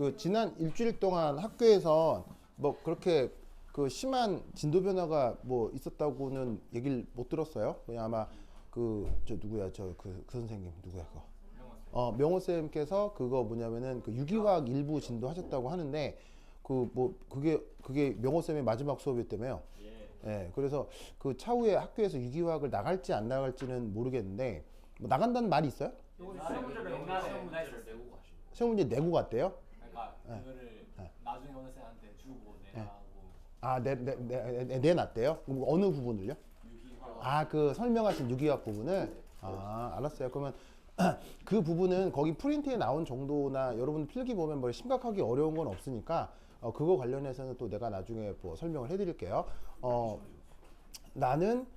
그 지난 일주일 동안 학교에서 뭐 그렇게 그 심한 진도 변화가 뭐 있었다고는 얘기를 못 들었어요. 그냥 아마 그 저 누구야 그 선생님 누구야 그거 명호 쌤께서 그거 뭐냐면은 그 유기화학 일부 진도 하셨다고 하는데 그 뭐 그게 명호 쌤의 마지막 수업이었다며요. 예, 그래서 그 차후에 학교에서 유기화학을 나갈지 안 나갈지는 모르겠는데 뭐 나간다는 말이 있어요? 시험 문제를 내고 가시고. 시험 문제 내고 갔대요? 그러니까 그거를 나중에 어느 쌤한테 주고 내라고. 아, 내놨대요? 그럼 어느 부분을요? 유기화. 아, 그 설명하신 유기화학 부분을? 아, 알았어요. 그러면 그 부분은 거기 프린트에 나온 정도나 여러분 필기 보면 뭐 심각하게 어려운 건 없으니까 그거 관련해서는 또 내가 나중에 뭐 설명을 해드릴게요. 나는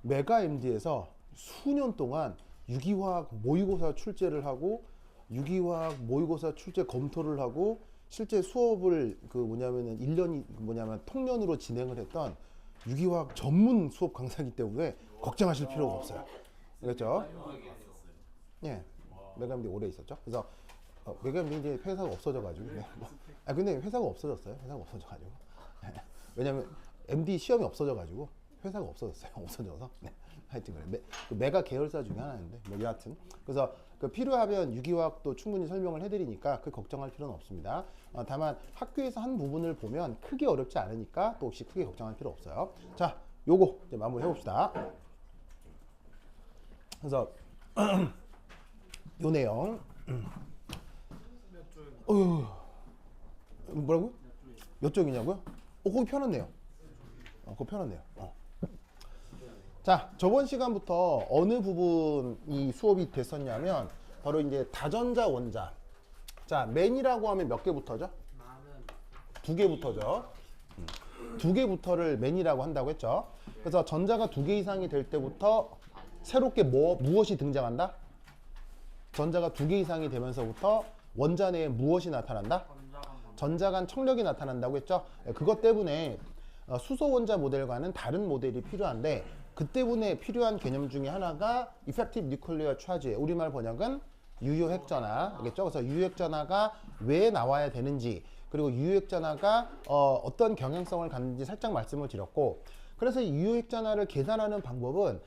메가 MD에서 수년 동안 유기화학 모의고사 출제를 하고 유기화학 모의고사 출제 검토를 하고 실제 수업을 그 뭐냐면은 1년이 뭐냐면 통년으로 진행을 했던 유기화학 전문 수업 강사이기 때문에 걱정하실 필요가 없어요. 그렇죠? 예. 메가임디 오래 있었죠. 그래서 메가임디 이제 회사가 없어져가지고. 근데 회사가 없어졌어요. 회사가 없어져가지고. 왜냐면 MD 시험이 없어져가지고 회사가 없어졌어요. 없어져서. 네. 하여튼 그래. 그 메가 계열사 중에 하나인데 뭐 여하튼 그래서 그 필요하면 유기화학도 충분히 설명을 해드리니까 그 걱정할 필요는 없습니다. 다만 학교에서 한 부분을 보면 크게 어렵지 않으니까 또 혹시 크게 걱정할 필요 없어요. 자, 요거 이제 마무리 해봅시다. 그래서 요 내용. 뭐라고? 몇 쪽이냐고요? 거기 펴놨네요. 그거 펴놨네요. 자, 저번 시간부터 어느 부분이 수업이 됐었냐면 바로 이제 다전자 원자. 자, 맨이라고 하면 몇 개부터죠? 두 개부터죠. 두 개부터를 맨이라고 한다고 했죠. 그래서 전자가 두 개 이상이 될 때부터 새롭게 무엇이 등장한다? 전자가 두 개 이상이 되면서부터 원자 내에 무엇이 나타난다? 전자 간 청력이 나타난다고 했죠. 그것 때문에 수소 원자 모델과는 다른 모델이 필요한데 그 때문에 필요한 개념 중에 하나가 Effective Nuclear Charge, 우리말 번역은 유효 핵전화, 알겠죠? 그래서 유효 핵전화가 왜 나와야 되는지, 그리고 유효 핵전화가 어떤 경향성을 갖는지 살짝 말씀을 드렸고, 그래서 이 유효 핵전화를 계산하는 방법은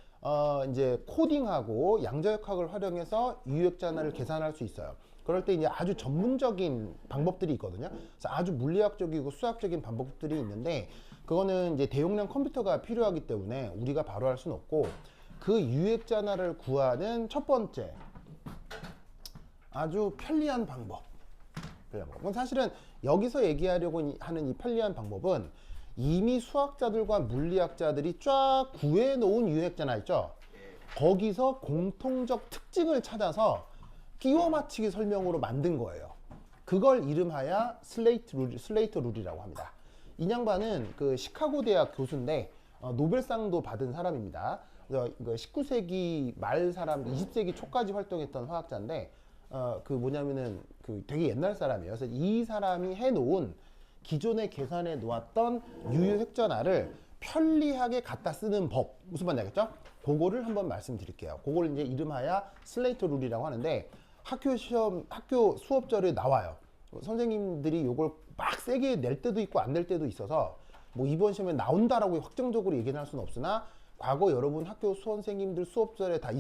이제 코딩하고 양자역학을 활용해서 유효 핵전화를 계산할 수 있어요. 그럴 때 이제 아주 전문적인 방법들이 있거든요. 그래서 아주 물리학적이고 수학적인 방법들이 있는데 그거는 이제 대용량 컴퓨터가 필요하기 때문에 우리가 바로 할 수는 없고, 그 유액전화를 구하는 첫 번째 아주 편리한 방법. 사실은 여기서 얘기하려고 하는 이 편리한 방법은 이미 수학자들과 물리학자들이 쫙 구해놓은 유액전화 있죠. 거기서 공통적 특징을 찾아서 끼워 맞추기 설명으로 만든 거예요. 그걸 이름하여 슬레이터 룰이라고 합니다. 이 양반은 그 시카고 대학 교수인데 노벨상도 받은 사람입니다. 그래서 19세기 말 사람, 20세기 초까지 활동했던 화학자인데 그 뭐냐면은 그 되게 옛날 사람이에요. 그래서 이 사람이 해놓은 기존에 계산해 놓았던 유효 핵전화를 편리하게 갖다 쓰는 법, 무슨 말인지 알겠죠? 그거를 한번 말씀드릴게요. 그걸 이제 이름하여 슬레이터 룰이라고 하는데 학교 수업절에 나와요. 선생님들이 이걸 막 세게 낼 때도 있고 안 낼 때도 있어서 뭐 이번 시험에 나온다라고 확정적으로 얘기는 할 수는 없으나 과거 여러분 학교 선생님들 수업절에 다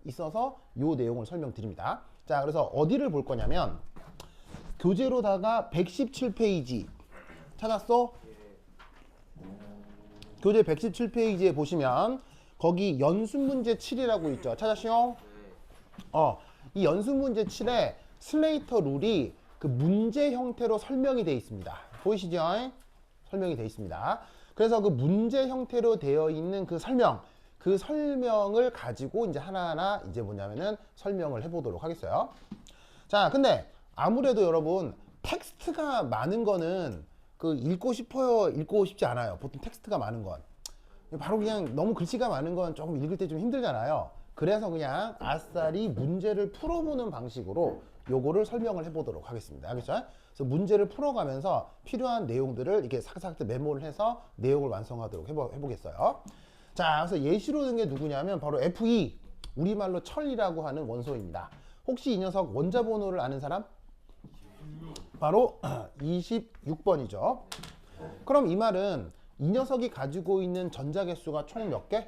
있어서 이 내용을 설명드립니다. 자, 그래서 어디를 볼 거냐면 교재로다가 117페이지 찾았어? 교재 117페이지에 보시면 거기 연습 문제 7이라고 있죠. 찾았시오? 이 연습 문제 7에 슬레이터 룰이 그 문제 형태로 설명이 되어 있습니다. 보이시죠? 설명이 되어 있습니다. 그래서 그 문제 형태로 되어 있는 그 설명을 가지고 이제 하나하나 이제 뭐냐면은 설명을 해보도록 하겠어요. 자, 근데 아무래도 여러분 텍스트가 많은 거는 그 읽고 싶어요? 읽고 싶지 않아요? 보통 텍스트가 많은 건. 바로 그냥 너무 글씨가 많은 건 조금 읽을 때 좀 힘들잖아요. 그래서 그냥 아싸리 문제를 풀어보는 방식으로 요거를 설명을 해보도록 하겠습니다. 알겠죠? 그래서 문제를 풀어가면서 필요한 내용들을 이렇게 사각사각 메모를 해서 내용을 완성하도록 해보겠어요. 자, 그래서 예시로 든 게 누구냐면 바로 Fe, 우리말로 철이라고 하는 원소입니다. 혹시 이 녀석 원자 번호를 아는 사람? 바로 26번이죠. 그럼 이 말은 이 녀석이 가지고 있는 전자 개수가 총 몇 개?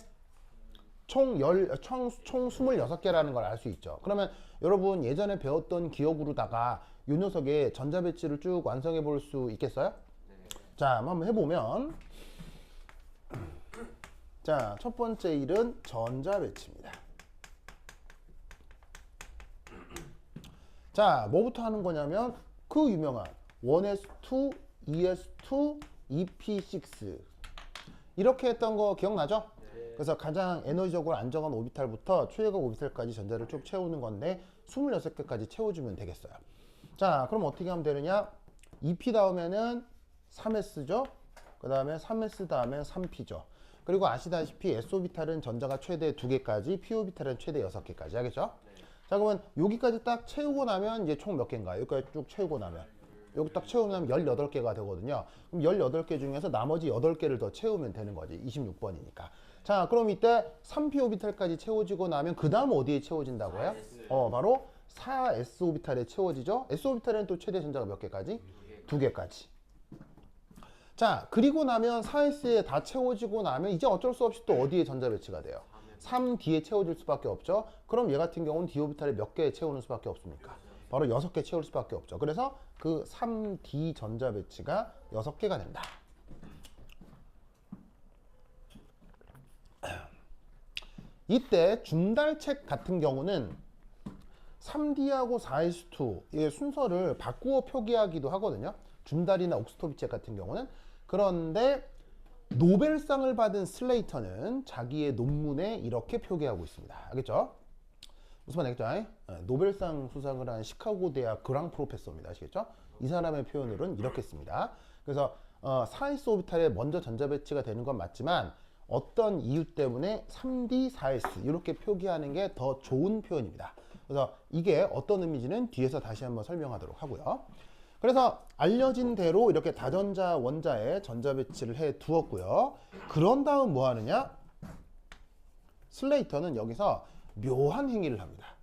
총 26개라는 걸 알 수 있죠. 그러면 여러분 예전에 배웠던 기억으로다가 이 녀석의 전자 배치를 쭉 완성해 볼 수 있겠어요? 자, 한번 해보면, 자, 첫 번째 일은 전자 배치입니다. 자, 뭐부터 하는 거냐면 그 유명한 1s2, 2s2, EP6 이렇게 했던 거 기억나죠? 그래서 가장 에너지적으로 안정한 오비탈부터 최애각 오비탈까지 전자를 쭉 채우는 건데 26개까지 채워주면 되겠어요. 자, 그럼 어떻게 하면 되느냐? EP 다음에는 3s죠. 그 다음에 3s 다음에 3p죠. 그리고 아시다시피 S오비탈은 전자가 최대 2개까지, P오비탈은 최대 6개까지 하겠죠? 자, 그러면 여기까지 딱 채우고 나면 이제 총 몇 개인가요? 여기까지 쭉 채우고 나면 여기 딱 채우면 18개가 되거든요. 그럼 18개 중에서 나머지 8개를 더 채우면 되는 거지. 26번이니까. 자, 그럼 이때 3p 오비탈까지 채워지고 나면 그 다음 어디에 채워진다고요? 바로 4s 오비탈에 채워지죠. s 오비탈에는 또 최대 전자가 몇 개까지? 2개까지. 자, 그리고 나면 4s에 다 채워지고 나면 이제 어쩔 수 없이 또 어디에 전자 배치가 돼요? 3d에 채워질 수밖에 없죠. 그럼 얘 같은 경우는 d 오비탈에 몇 개 채우는 수밖에 없습니까? 바로 6개 채울 수밖에 없죠. 그래서 그 3d 전자 배치가 6개가 된다. 이때 중달책 같은 경우는 3D하고 4S2의 순서를 바꾸어 표기하기도 하거든요. 줌달이나 옥스토비책 같은 경우는. 그런데 노벨상을 받은 슬레이터는 자기의 논문에 이렇게 표기하고 있습니다. 알겠죠? 무슨 말이겠죠? 노벨상 수상을 한 시카고 대학 그랑 프로페서입니다. 아시겠죠? 이 사람의 표현으로는 이렇게 씁니다. 그래서 4S 오비탈에 먼저 전자 배치가 되는 건 맞지만 어떤 이유 때문에 3D, 4S 이렇게 표기하는 게 더 좋은 표현입니다. 그래서 이게 어떤 의미인지는 뒤에서 다시 한번 설명하도록 하고요. 그래서 알려진 대로 이렇게 다전자 원자에 전자 배치를 해 두었고요. 그런 다음 뭐 하느냐? 슬레이터는 여기서 묘한 행위를 합니다.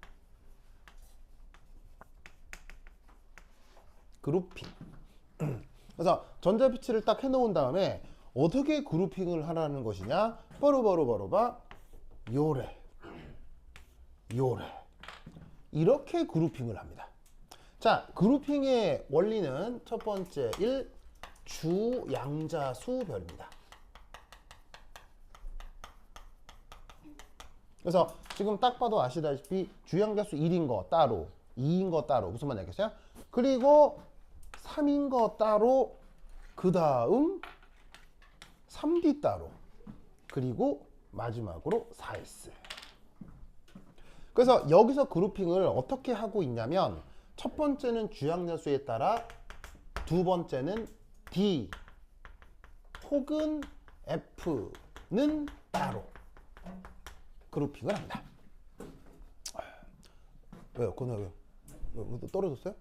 그룹핑. 그래서 전자 배치를 딱 해놓은 다음에 어떻게 그룹핑을 하라는 것이냐? 바로 요래 이렇게 그룹핑을 합니다. 자, 그룹핑의 원리는 첫 번째 1, 주 양자수별입니다. 그래서 지금 딱 봐도 아시다시피 주양자수 1인 거 따로, 2인 거 따로, 무슨 말인지 알겠어요? 그리고 3인 거 따로, 그 다음 3D 따로, 그리고 마지막으로 4S. 그래서 여기서 그룹핑을 어떻게 하고 있냐면 첫 번째는 주양자수에 따라, 두 번째는 D 혹은 F는 따로 그룹핑을 합니다. 왜요? 그건 왜요? 떨어졌어요?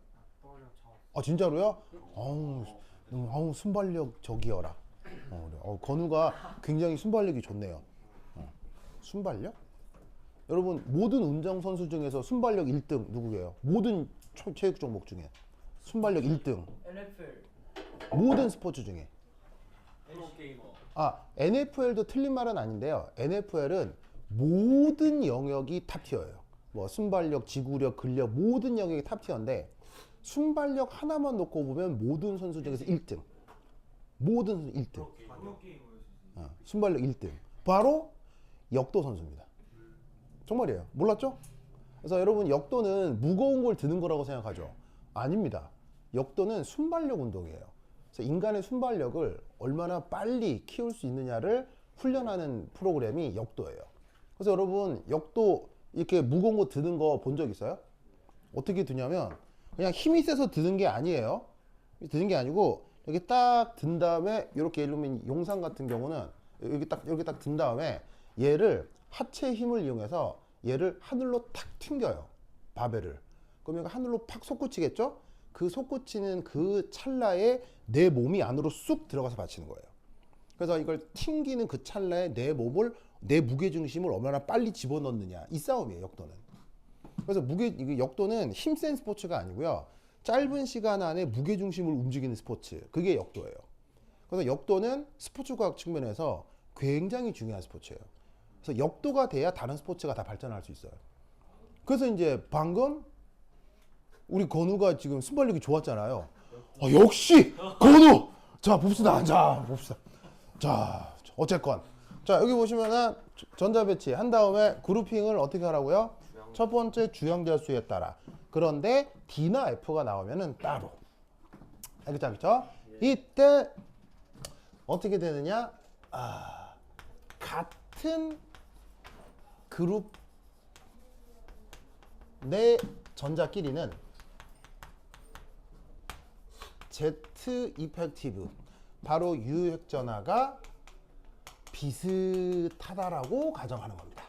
아, 진짜로요? 아우 순발력 저기여라. 그래. 건우가 굉장히 순발력이 좋네요. 순발력? 여러분 모든 운전선수 중에서 순발력 1등 누구예요? 모든 체육 종목 중에 순발력 1등. NFL 모든 스포츠 중에. 프로게이머. NFL도 틀린 말은 아닌데요. NFL은 모든 영역이 탑티어예요. 뭐 순발력, 지구력, 근력 모든 영역이 탑티어인데 순발력 하나만 놓고 보면 모든 선수 중에서 1등. 모든 선수 1등. 순발력 1등. 바로 역도 선수입니다. 정말이에요. 몰랐죠? 그래서 여러분 역도는 무거운 걸 드는 거라고 생각하죠? 아닙니다. 역도는 순발력 운동이에요. 그래서 인간의 순발력을 얼마나 빨리 키울 수 있느냐를 훈련하는 프로그램이 역도예요. 그래서 여러분 역도 이렇게 무거운 거 드는 거 본 적 있어요? 어떻게 드냐면 그냥 힘이 세서 드는 게 아니에요. 드는 게 아니고 이렇게 딱 든 다음에 이렇게 예를 들면 용상 같은 경우는 이렇게 딱 든 다음에 얘를 하체 힘을 이용해서 얘를 하늘로 탁 튕겨요. 바벨을. 그럼 얘가 하늘로 팍 솟구치겠죠? 그 솟구치는 그 찰나에 내 몸이 안으로 쑥 들어가서 받치는 거예요. 그래서 이걸 튕기는 그 찰나에 내 몸을, 내 무게중심을 얼마나 빨리 집어넣느냐 이 싸움이에요. 역도는. 그래서 이게 역도는 힘센 스포츠가 아니고요. 짧은 시간 안에 무게중심을 움직이는 스포츠. 그게 역도예요. 그래서 역도는 스포츠과학 측면에서 굉장히 중요한 스포츠예요. 그래서 역도가 돼야 다른 스포츠가 다 발전할 수 있어요. 그래서 이제 방금 우리 건우가 지금 순발력이 좋았잖아요. 역시 건우! 자, 봅시다. 자, 봅시다. 자, 어쨌건. 자, 여기 보시면은 전자배치 한 다음에 그룹핑을 어떻게 하라고요? 첫 번째 주형자 수에 따라. 그런데 D나 F가 나오면은 따로. 알겠죠? 이때 어떻게 되느냐? 같은 그룹 내 전자끼리는 Z 이펙티브 바로 유핵전하가 비슷하다라고 가정하는 겁니다.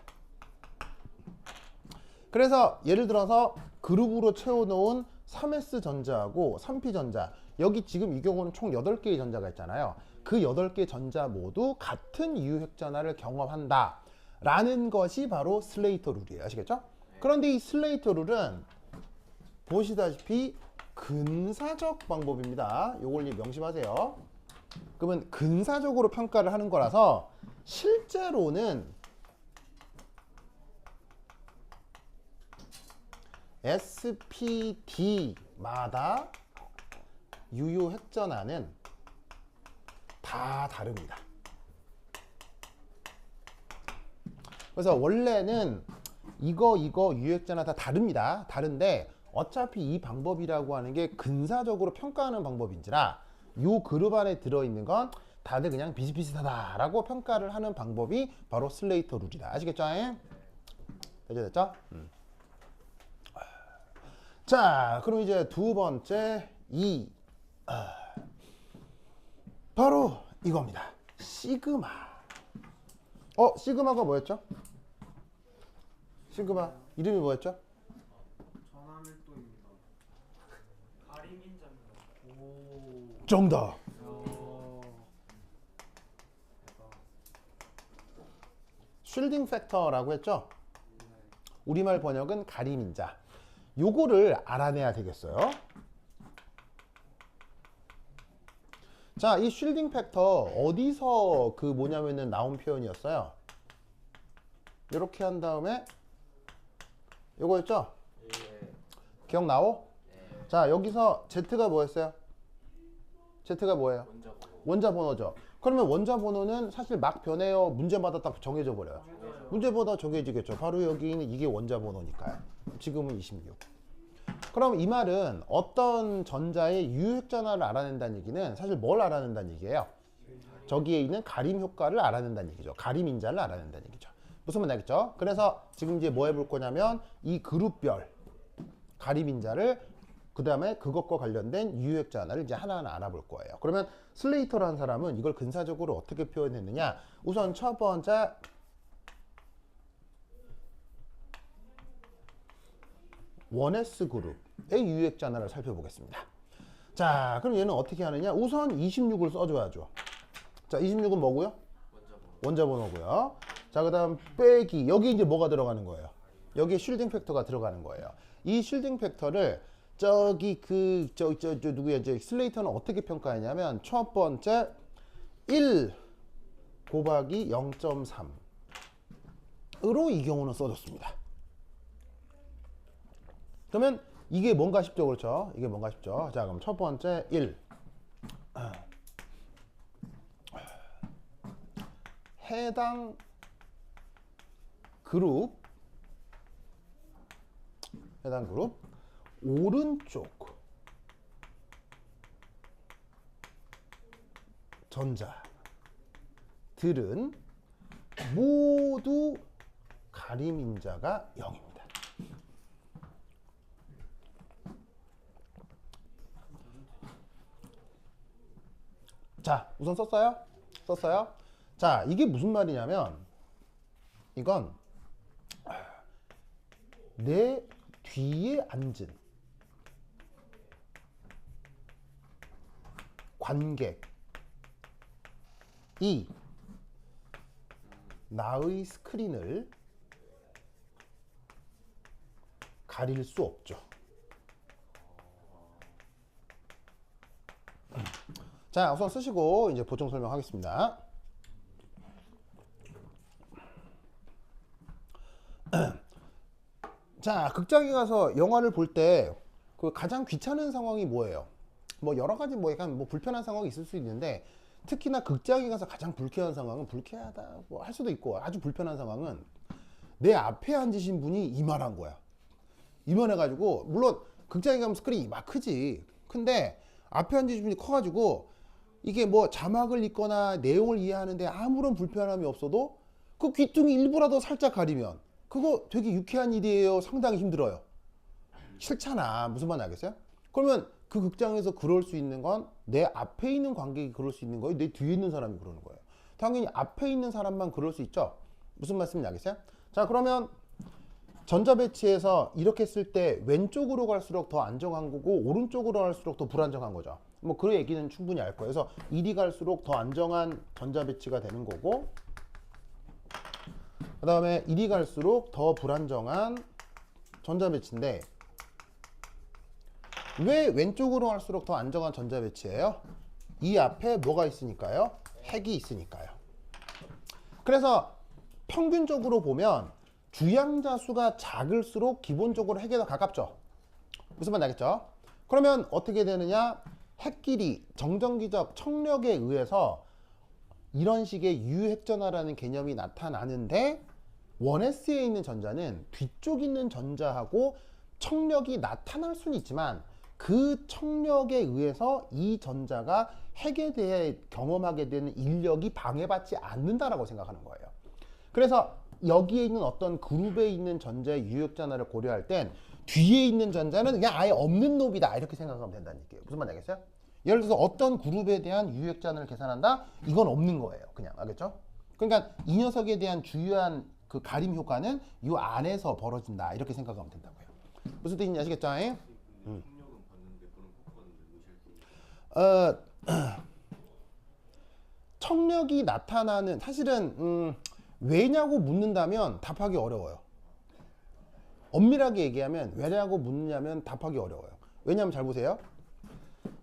그래서 예를 들어서 그룹으로 채워놓은 3S 전자하고 3P 전자, 여기 지금 이 경우는 총 8개의 전자가 있잖아요. 그 8개 전자 모두 같은 유핵전하를 경험한다 라는 것이 바로 슬레이터 룰이에요. 아시겠죠? 그런데 이 슬레이터 룰은 보시다시피 근사적 방법입니다. 요걸 명심하세요. 그러면 근사적으로 평가를 하는 거라서 실제로는 SPD마다 유효 핵전하는 다 다릅니다. 그래서 원래는 이거 유효핵전하 다 다릅니다. 다른데 어차피 이 방법이라고 하는 게 근사적으로 평가하는 방법인지라 요 그룹 안에 들어있는 건 다들 그냥 비슷비슷하다라고 평가를 하는 방법이 바로 슬레이터 룰이다. 아시겠죠? 됐죠? 자, 그럼 이제 두 번째 바로 이겁니다. 시그마. 시그마가 뭐였죠? 시그마 이름이 뭐였죠? 전화밀도입니다. 가림인자입니다. 오. 정답. 쉴딩 팩터라고 했죠? 우리말 번역은 가림인자. 요거를 알아내야 되겠어요. 자, 이 쉴딩 팩터 어디서 뭐냐면은 나온 표현이었어요. 이렇게 한 다음에 요거였죠? 기억나오? 자, 여기서 Z가 뭐였어요? Z가 뭐예요? 원자 번호죠. 그러면 원자 번호는 사실 막 변해요? 문제마다 딱 정해져 버려요? 문제마다 정해지겠죠. 바로 여기 있는 이게 원자 번호니까요. 지금은 26. 그럼 이 말은 어떤 전자의 유효핵전하를 알아낸다는 얘기는 사실 뭘 알아낸다는 얘기예요? 저기에 있는 가림 효과를 알아낸다는 얘기죠. 가림 인자를 알아낸다는 얘기죠. 무슨 말 알겠죠? 그래서 지금 이제 뭐 해볼 거냐면 이 그룹별 가림 인자를 그 다음에 그것과 관련된 유효핵전하를 이제 하나하나 알아볼 거예요. 그러면 슬레이터라는 사람은 이걸 근사적으로 어떻게 표현했느냐? 우선 첫 번째 원S 그룹의 유효핵전하를 살펴보겠습니다. 자, 그럼 얘는 어떻게 하느냐? 우선 26을 써줘야죠. 자, 26은 뭐고요? 원자 번호고요. 자, 그 다음 빼기. 여기 이제 뭐가 들어가는 거예요? 여기에 쉴딩 팩터가 들어가는 거예요. 이 쉴딩 팩터를 저기 누구야? 슬레이터는 어떻게 평가하냐면 첫 번째 1 곱하기 0.3으로 이 경우는 써줬습니다. 그러면 이게 뭔가 싶죠? 그렇죠? 이게 뭔가 싶죠? 자, 그럼 첫 번째 1 해당 그룹 오른쪽 전자들은 모두 가림인자가 0입니다. 자, 우선 썼어요? 자, 이게 무슨 말이냐면 이건 내 뒤에 앉은 관객이 나의 스크린을 가릴 수 없죠. 자, 우선 쓰시고 이제 보충 설명하겠습니다. 자, 극장에 가서 영화를 볼 때 그 가장 귀찮은 상황이 뭐예요? 뭐 여러 가지 뭐 약간 뭐 불편한 상황이 있을 수 있는데 특히나 극장에 가서 가장 불쾌한 상황은 불쾌하다 뭐 할 수도 있고 아주 불편한 상황은 내 앞에 앉으신 분이 이만한 거야. 이만해가지고 물론 극장에 가면 스크린이 이만 크지. 근데 앞에 앉으신 분이 커가지고 이게 뭐 자막을 읽거나 내용을 이해하는데 아무런 불편함이 없어도 그 귀퉁이 일부라도 살짝 가리면 그거 되게 유쾌한 일이에요. 상당히 힘들어요. 싫잖아. 무슨 말인지 알겠어요? 그러면 그 극장에서 그럴 수 있는 건 내 앞에 있는 관객이 그럴 수 있는 거예요? 내 뒤에 있는 사람이 그러는 거예요? 당연히 앞에 있는 사람만 그럴 수 있죠? 무슨 말씀인지 알겠어요? 자, 그러면 전자배치에서 이렇게 쓸 때 왼쪽으로 갈수록 더 안정한 거고 오른쪽으로 갈수록 더 불안정한 거죠. 뭐 그 얘기는 충분히 알 거예요. 그래서 이리 갈수록 더 안정한 전자배치가 되는 거고 그 다음에 이리 갈수록 더 불안정한 전자배치인데 왜 왼쪽으로 갈수록 더 안정한 전자배치예요? 이 앞에 뭐가 있으니까요? 핵이 있으니까요. 그래서 평균적으로 보면 주양자 수가 작을수록 기본적으로 핵에 더 가깝죠. 무슨 말인지 알겠죠? 그러면 어떻게 되느냐? 핵끼리 정전기적 청력에 의해서 이런 식의 유핵전화라는 개념이 나타나는데 1S에 있는 전자는 뒤쪽 있는 전자하고 청력이 나타날 수는 있지만 그 청력에 의해서 이 전자가 핵에 대해 경험하게 되는 인력이 방해받지 않는다라고 생각하는 거예요. 그래서 여기에 있는 어떤 그룹에 있는 전자의 유효전화를 고려할 땐 뒤에 있는 전자는 그냥 아예 없는 놈이다 이렇게 생각하면 된다는 얘기예요. 무슨 말인지 알겠어요? 예를 들어서 어떤 그룹에 대한 유효전화를 계산한다? 이건 없는 거예요. 그냥 알겠죠? 그러니까 이 녀석에 대한 주요한 그 가림 효과는 이 안에서 벌어진다 이렇게 생각하면 된다고요. 무슨 뜻인지 아시겠죠? 청력이 나타나는 사실은 왜냐고 묻는다면 답하기 어려워요. 엄밀하게 얘기하면 왜냐고 묻느냐면 답하기 어려워요. 왜냐하면 잘 보세요.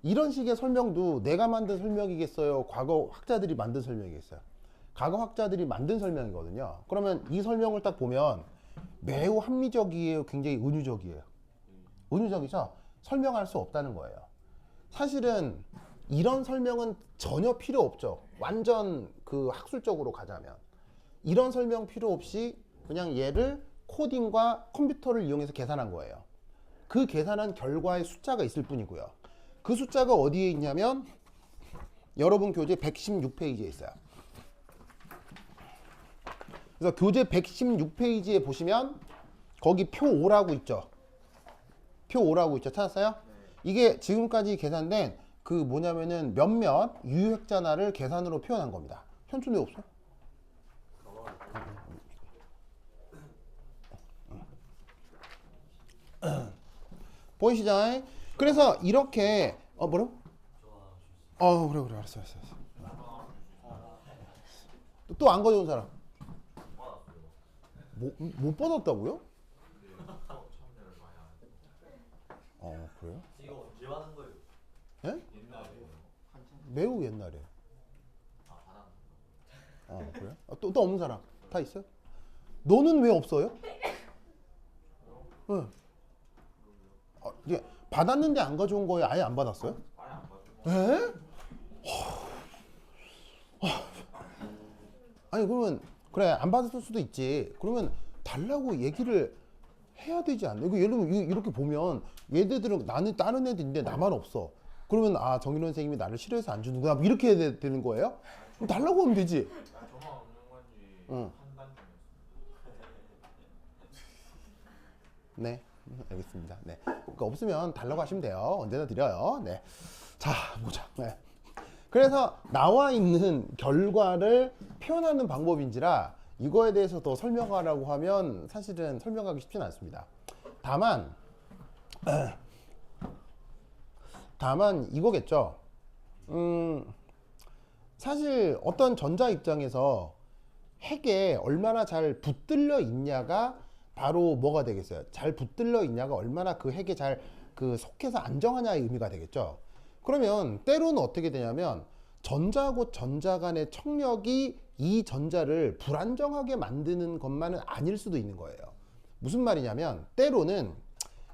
이런 식의 설명도 내가 만든 설명이겠어요? 과거 학자들이 만든 설명이겠어요? 과거 학자들이 만든 설명이거든요. 그러면 이 설명을 딱 보면 매우 합리적이에요? 굉장히 은유적이에요? 은유적이죠? 설명할 수 없다는 거예요. 사실은 이런 설명은 전혀 필요 없죠. 완전 그 학술적으로 가자면. 이런 설명 필요 없이 그냥 얘를 코딩과 컴퓨터를 이용해서 계산한 거예요. 그 계산한 결과의 숫자가 있을 뿐이고요. 그 숫자가 어디에 있냐면 여러분 교재 116페이지에 있어요. 그래서 교재 116페이지에 보시면 거기 표 5라고 있죠. 표 5라고 있죠. 찾았어요? 이게 지금까지 계산된 그 뭐냐면은 몇몇 유효핵전화를 계산으로 표현한 겁니다. 현준 왜 없어? 보이시죠? 그래서 이렇게 뭐라고? 그래 알았어. 또 안 가져온 사람? 못 받았다고요? 그래요? 이거 언제 받은 거예요? 예? 옛날에 매우 옛날에. 그래요? 또 없는 사람 다 있어요? 너는 왜 없어요? 응. 이게 받았는데 안 가져온 거예요? 아예 안 받았어요? 아예 안 받은 에? 아니 그러면 그래 안 받았을 수도 있지. 그러면 달라고 얘기를 해야 되지 않나? 예를 들면 이렇게 보면 얘네들은 나는 다른 애들인데 나만 없어. 그러면 정인원 선생님이 나를 싫어해서 안 주는구나 뭐 이렇게 해야 되는 거예요? 그럼 달라고 하면 되지. 저만 없는 건지 응. 판단 중이었어요. 네, 알겠습니다. 네, 그러니까 없으면 달라고 하시면 돼요. 언제나 드려요. 네, 자 보자. 네. 그래서 나와 있는 결과를 표현하는 방법인지라 이거에 대해서 더 설명하라고 하면 사실은 설명하기 쉽지는 않습니다. 다만 이거겠죠. 사실 어떤 전자 입장에서 핵에 얼마나 잘 붙들려 있냐가 바로 뭐가 되겠어요? 잘 붙들려 있냐가 얼마나 그 핵에 잘 그 속해서 안정하냐의 의미가 되겠죠. 그러면 때로는 어떻게 되냐면 전자하고 전자 간의 청력이 이 전자를 불안정하게 만드는 것만은 아닐 수도 있는 거예요. 무슨 말이냐면 때로는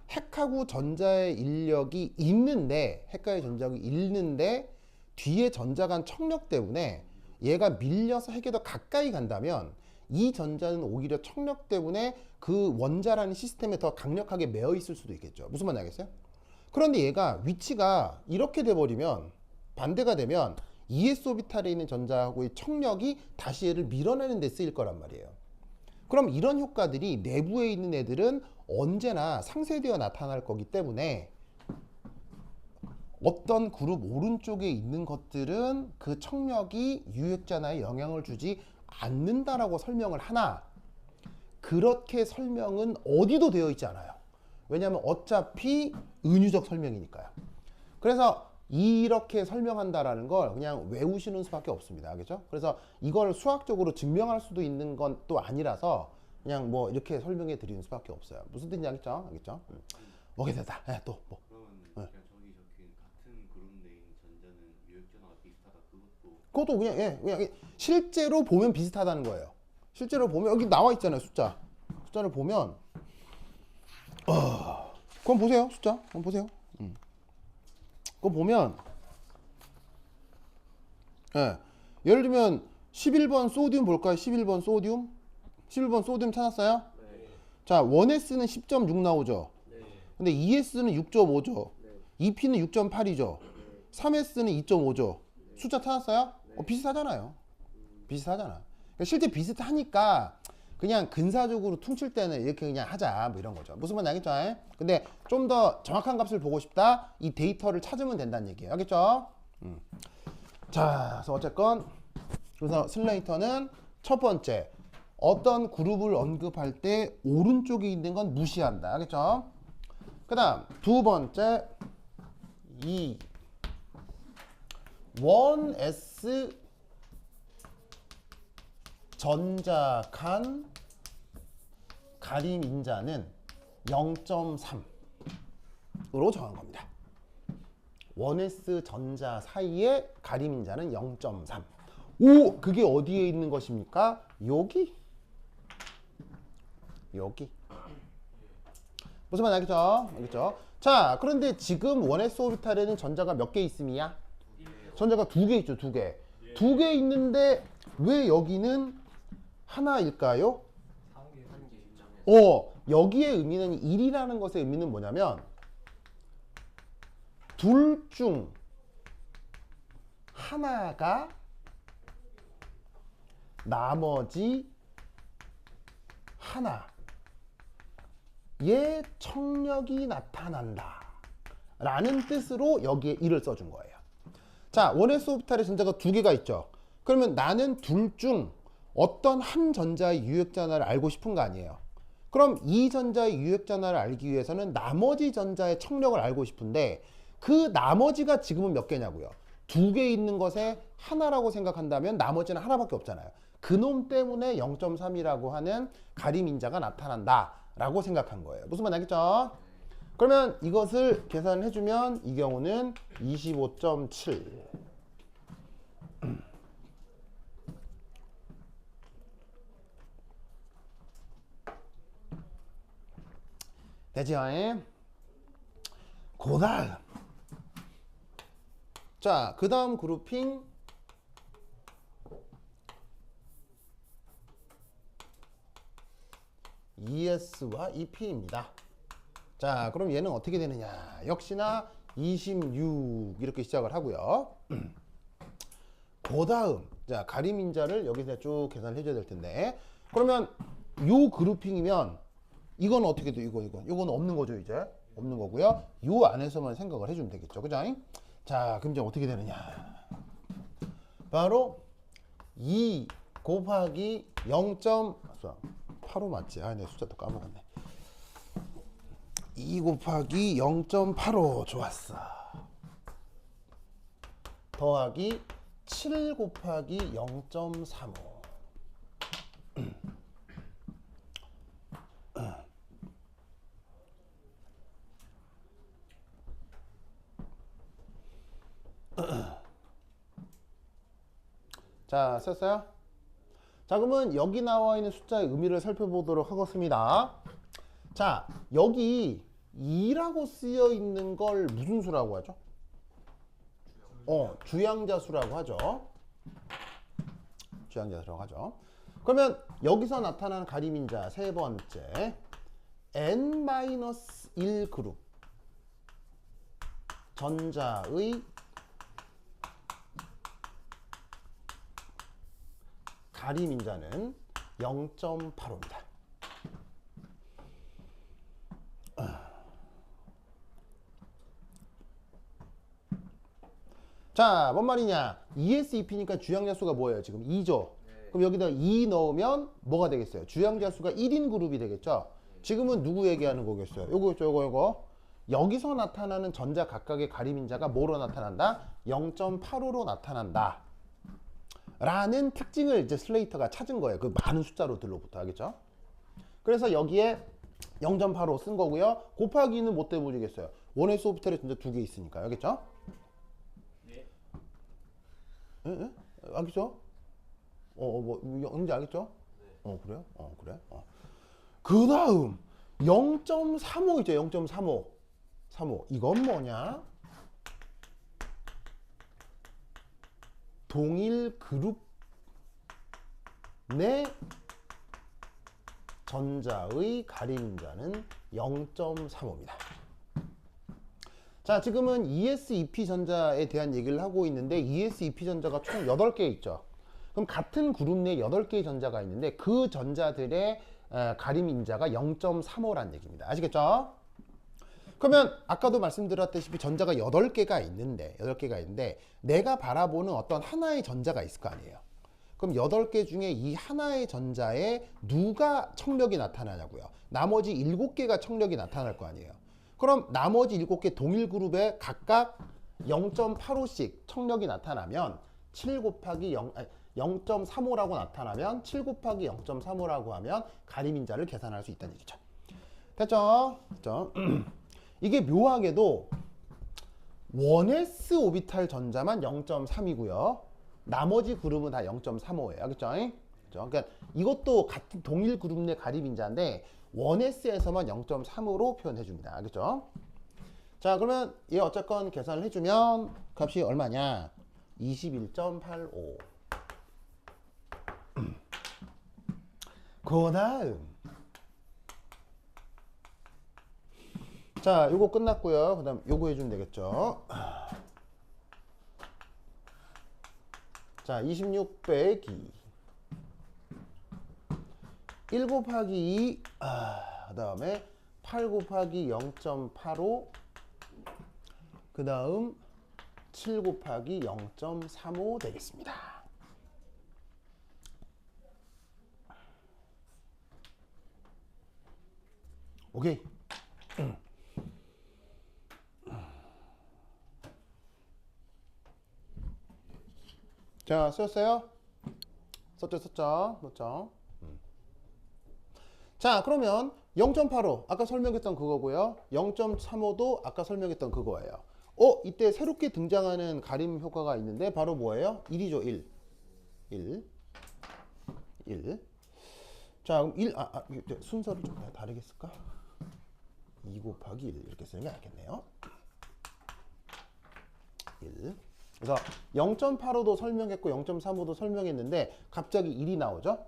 핵하고 전자의 인력이 있는데 핵과의 전자가 있는데 뒤에 전자 간 청력 때문에 얘가 밀려서 핵에 더 가까이 간다면 이 전자는 오히려 청력 때문에 그 원자라는 시스템에 더 강력하게 매여 있을 수도 있겠죠. 무슨 말인지 알겠어요? 그런데 얘가 위치가 이렇게 돼버리면 반대가 되면 ES 오비탈에 있는 전자하고의 청력이 다시 얘를 밀어내는 데 쓰일 거란 말이에요. 그럼 이런 효과들이 내부에 있는 애들은 언제나 상쇄되어 나타날 거기 때문에 어떤 그룹 오른쪽에 있는 것들은 그 청력이 유액전하에 영향을 주지 않는다라고 설명을 하나 그렇게 설명은 어디도 되어 있지 않아요. 왜냐하면 어차피 은유적 설명이니까요. 그래서 이렇게 설명한다라는 걸 그냥 외우시는 수밖에 없습니다. 알겠죠? 그래서 이걸 수학적으로 증명할 수도 있는 건 또 아니라서 그냥 뭐 이렇게 설명해 드리는 수밖에 없어요. 무슨 뜻인지 알겠죠? 알겠죠? 뭐게 되다. 또 뭐. 그러면 그냥 저기 적힌 같은 그룹 내에 있는 전자는 유액전화가 비슷하다. 그것도 그냥 실제로 보면 비슷하다는 거예요. 실제로 보면 여기 나와 있잖아요. 숫자를 보면 그럼 보세요. 숫자. 그럼 보세요. 그거 보면 예를 들면 11번 소디움 볼까요? 11번 소디움? 11번 소디움 찾았어요? 네. 자, 1S는 10.6 나오죠. 네. 근데 2S는 6.5죠. 네. 2P는 6.8이죠. 3S는 2.5죠. 숫자 찾았어요? 비슷하잖아요. 비슷하잖아. 그러니까 실제 비슷하니까 그냥 근사적으로 퉁칠 때는 이렇게 그냥 하자 뭐 이런 거죠. 무슨 말인지 알겠죠? 근데 좀 더 정확한 값을 보고 싶다. 이 데이터를 찾으면 된다는 얘기예요. 알겠죠? 자, 그래서 어쨌건 그래서 슬레이터는 첫 번째 어떤 그룹을 언급할 때 오른쪽에 있는 건 무시한다. 알겠죠? 그 다음 두 번째 이 1S 전자 간 가림 인자는 0.3으로 정한 겁니다. 1S 전자 사이의 가림 인자는 0.3. 오, 그게 어디에 있는 것입니까? 여기. 무슨 말 알겠죠? 알겠죠? 자, 그런데 지금 1S 오비탈에는 전자가 몇 개 있음이야? 전자가 2개 있죠, 2개. 2개 있는데 왜 여기는 하나일까요? 여기의 의미는 1이라는 것의 의미는 뭐냐면 둘 중 하나가 나머지 하나의 청력이 나타난다 라는 뜻으로 여기에 1을 써준 거예요. 자, 1S 오비탈에 전자가 2개가 있죠. 그러면 나는 둘 중 어떤 한 전자의 유액전하를 알고 싶은 거 아니에요. 그럼 이 전자의 유액전하를 알기 위해서는 나머지 전자의 청력을 알고 싶은데 그 나머지가 지금은 몇 개냐고요. 2개 있는 것에 하나라고 생각한다면 나머지는 하나밖에 없잖아요. 그놈 때문에 0.3이라고 하는 가림 인자가 나타난다 라고 생각한 거예요. 무슨 말 알겠죠? 그러면 이것을 계산을 해주면 이 경우는 25.7 되죠? 그 다음 자, 그 다음 그룹핑 ES와 EP입니다. 자, 그럼 얘는 어떻게 되느냐? 역시나 26 이렇게 시작을 하고요. 그 다음 자, 가림 인자를 여기서 쭉 계산을 해줘야 될 텐데 그러면 요 그룹핑이면 이건 어떻게 돼? 이건 없는 거죠. 이제 없는 거고요. 요 안에서만 생각을 해주면 되겠죠. 그죠? 자, 그럼 이제 어떻게 되느냐? 바로 2 곱하기 0.85 맞지? 내 숫자 또 까먹었네. 2 곱하기 0.85 좋았어. 더하기 7 곱하기 0.35 자, 썼어요? 자, 그러면 여기 나와 있는 숫자의 의미를 살펴보도록 하겠습니다. 자, 여기 2라고 쓰여 있는 걸 무슨 수라고 하죠? 주양자 수라고 하죠. 주양자 수라고 하죠. 그러면 여기서 나타나는 가림인자 세 번째 n-1 그룹 전자의 가림인자는 0.85입니다. 자, 뭔 말이냐? ES2P니까 주양자 수가 뭐예요? 지금 2죠. 그럼 여기다 2 넣으면 뭐가 되겠어요? 주양자 수가 1인 그룹이 되겠죠? 지금은 누구 얘기하는 거겠어요? 요거. 여기서 나타나는 전자 각각의 가림인자가 뭐로 나타난다? 0.85로 나타난다. 라는 특징을 이제 슬레이터가 찾은 거예요. 그 많은 숫자로들로부터. 알겠죠? 그래서 여기에 0.85 쓴 거고요. 곱하기는 못 대보시겠어요. 원의 오비탈이 진짜 두 개 있으니까. 알겠죠? 예? 알겠죠? 뭔지 알겠죠? 그래요? 그래? 그 다음 0.35 있죠? 0.35 이건 뭐냐? 동일 그룹 내 전자의 가림자는 0.35입니다. 자, 지금은 ES2P 전자에 대한 얘기를 하고 있는데 ES2P 전자가 총 8개 있죠. 그럼 같은 그룹 내에 8개의 전자가 있는데 그 전자들의 가림인자가 0.35라는 얘기입니다. 아시겠죠? 그러면 아까도 말씀드렸다시피 전자가 8개가 있는데 내가 바라보는 어떤 하나의 전자가 있을 거 아니에요. 그럼 8개 중에 이 하나의 전자에 누가 청력이 나타나냐고요. 나머지 7개가 청력이 나타날 거 아니에요. 그럼 나머지 7개 동일 그룹에 각각 0.85씩 청력이 나타나면 7 곱하기 0.35라고 나타나면 7 곱하기 0.35라고 하면 가림인자를 계산할 수 있다는 얘기죠. 됐죠? 이게 묘하게도 1s 오비탈 전자만 0.3이고요. 나머지 그룹은 다 0.35예요. 알겠죠? 그러니까 이것도 같은 동일 그룹 내 가림인자인데 1s에서만 0.3으로 표현해 줍니다. 알겠죠? 자, 그러면 얘 어쨌건 계산을 해주면 값이 얼마냐? 21.85. 그 다음 자, 요거 끝났고요. 그 다음 요거 해주면 되겠죠. 자, 26 빼기 1 곱하기 2, 그 다음에 8 곱하기 0.85, 그 다음 7 곱하기 0.35 되겠습니다. 오케이. 자, 썼어요? 썼죠? 자, 그러면 0.85 아까 설명했던 그거고요. 0.35도 아까 설명했던 그거예요. 이때 새롭게 등장하는 가림 효과가 있는데 바로 뭐예요? 1이죠. 1. 자, 그럼 1 순서를 좀 다르게 쓸까? 2 곱하기 1 이렇게 쓰는 게 낫겠네요. 1. 그래서 0.85도 설명했고 0.35도 설명했는데 갑자기 1이 나오죠.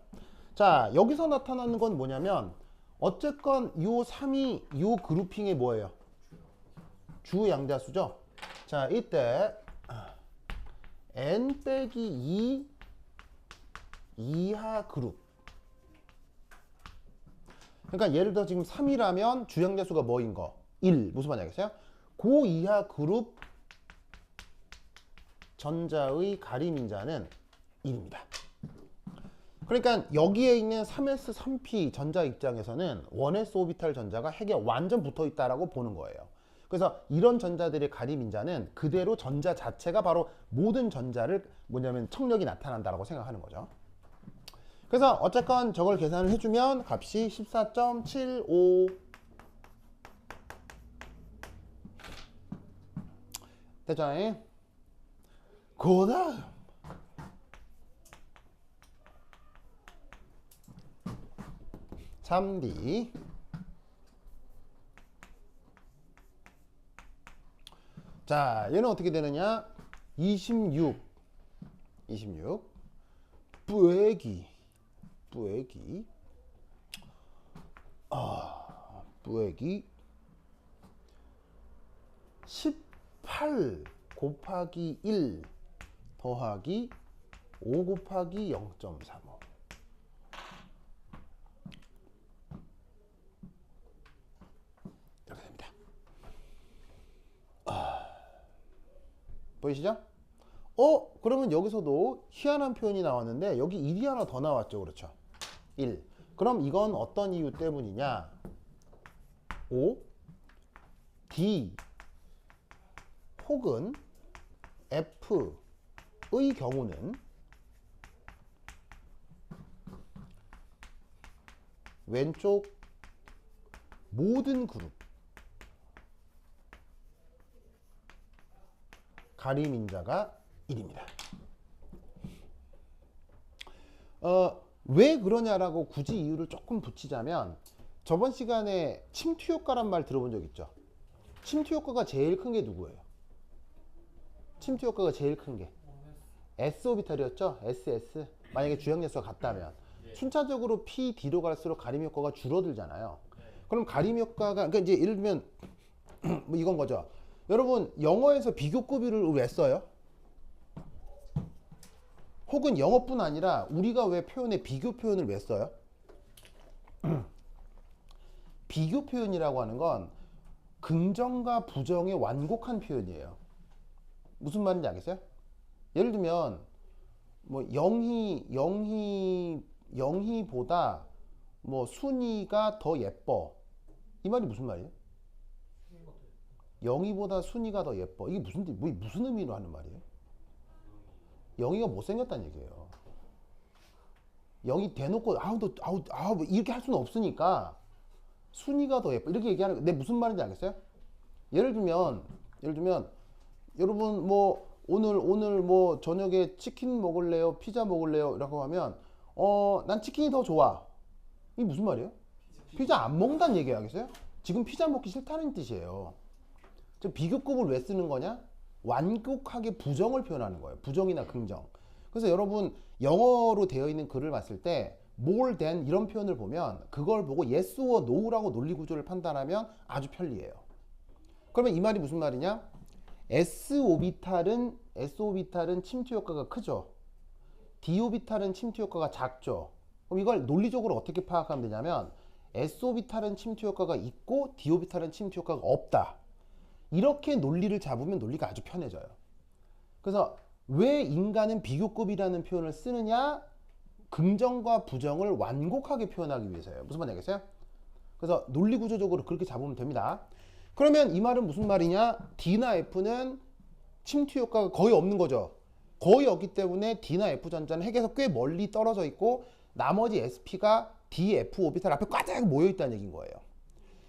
자, 여기서 나타나는 건 뭐냐면 어쨌건 요 3이 요 그룹핑이 뭐예요? 주양자수죠. 자, 이때 n 빼기 2 이하 그룹. 그러니까 예를 들어 지금 3이라면 주양자수가 뭐인 거? 1. 무슨 말인지 알겠어요? 그 이하 그룹 전자의 가림인자는 1입니다. 그러니까 여기에 있는 3s, 3p 전자 입장에서는 1s 오비탈 전자가 핵에 완전 붙어 있다라고 보는 거예요. 그래서 이런 전자들의 가림인자는 그대로 전자 자체가 바로 모든 전자를 뭐냐면 청력이 나타난다라고 생각하는 거죠. 그래서 어쨌건 저걸 계산을 해주면 값이 14.75 됐죠? 그 다음 3D. 자, 얘는 어떻게 되느냐? 26 뿌애기 뿌애기 18 곱하기 1 더하기 5 곱하기 0.35. 이렇게 됩니다. 보이시죠? 그러면 여기서도 희한한 표현이 나왔는데 여기 1이 하나 더 나왔죠. 그렇죠? 1. 그럼 이건 어떤 이유 때문이냐? 5 D 혹은 F의 경우는 왼쪽 모든 그룹 가림인자가 1입니다. 왜 그러냐라고 굳이 이유를 조금 붙이자면 저번 시간에 침투 효과란 말 들어본 적 있죠? 침투 효과가 제일 큰 게 누구예요? 침투 효과가 제일 큰 게 S 오비탈이었죠? SS. 만약에 주행 연수가 같다면 순차적으로 P, D로 갈수록 가림 효과가 줄어들잖아요. 그럼 가림 효과가 그러니까 이제 예를 들면 뭐 이건 거죠. 여러분 영어에서 비교급유를 왜 써요? 혹은 영어뿐 아니라 우리가 왜 표현에 비교 표현을 왜 써요? 비교 표현이라고 하는 건 긍정과 부정의 완곡한 표현이에요. 무슨 말인지 알겠어요? 예를 들면 뭐 영희보다 뭐 순이가 더 예뻐. 이 말이 무슨 말이에요? 영희보다 순이가 더 예뻐. 이게 무슨 의미로 하는 말이에요? 영희가 못생겼다는 얘기예요. 영희 대놓고 뭐 이렇게 할 수는 없으니까 순이가 더 예뻐 이렇게 얘기하는 거. 내 무슨 말인지 알겠어요? 예를 들면 여러분 뭐 오늘 뭐 저녁에 치킨 먹을래요? 피자 먹을래요? 라고 하면 난 치킨이 더 좋아. 이게 무슨 말이에요? 피자 안 먹는다는 얘기 알겠어요? 지금 피자 먹기 싫다는 뜻이에요. 저 비교급을 왜 쓰는 거냐? 완곡하게 부정을 표현하는 거예요. 부정이나 긍정. 그래서 여러분 영어로 되어 있는 글을 봤을 때 more than 이런 표현을 보면 그걸 보고 yes or no라고 논리 구조를 판단하면 아주 편리해요. 그러면 이 말이 무슨 말이냐? S 오비탈은 침투 효과가 크죠. D 오비탈은 침투 효과가 작죠. 그럼 이걸 논리적으로 어떻게 파악하면 되냐면 S 오비탈은 침투 효과가 있고 D 오비탈은 침투 효과가 없다. 이렇게 논리를 잡으면 논리가 아주 편해져요. 그래서 왜 인간은 비교급이라는 표현을 쓰느냐? 긍정과 부정을 완곡하게 표현하기 위해서예요. 무슨 말인지 알겠어요? 그래서 논리 구조적으로 그렇게 잡으면 됩니다. 그러면 이 말은 무슨 말이냐? D나 F는 침투 효과가 거의 없는 거죠. 거의 없기 때문에 D나 F 전자는 핵에서 꽤 멀리 떨어져 있고 나머지 SP가 D, F 오비탈 앞에 꽉 모여 있다는 얘기인 거예요.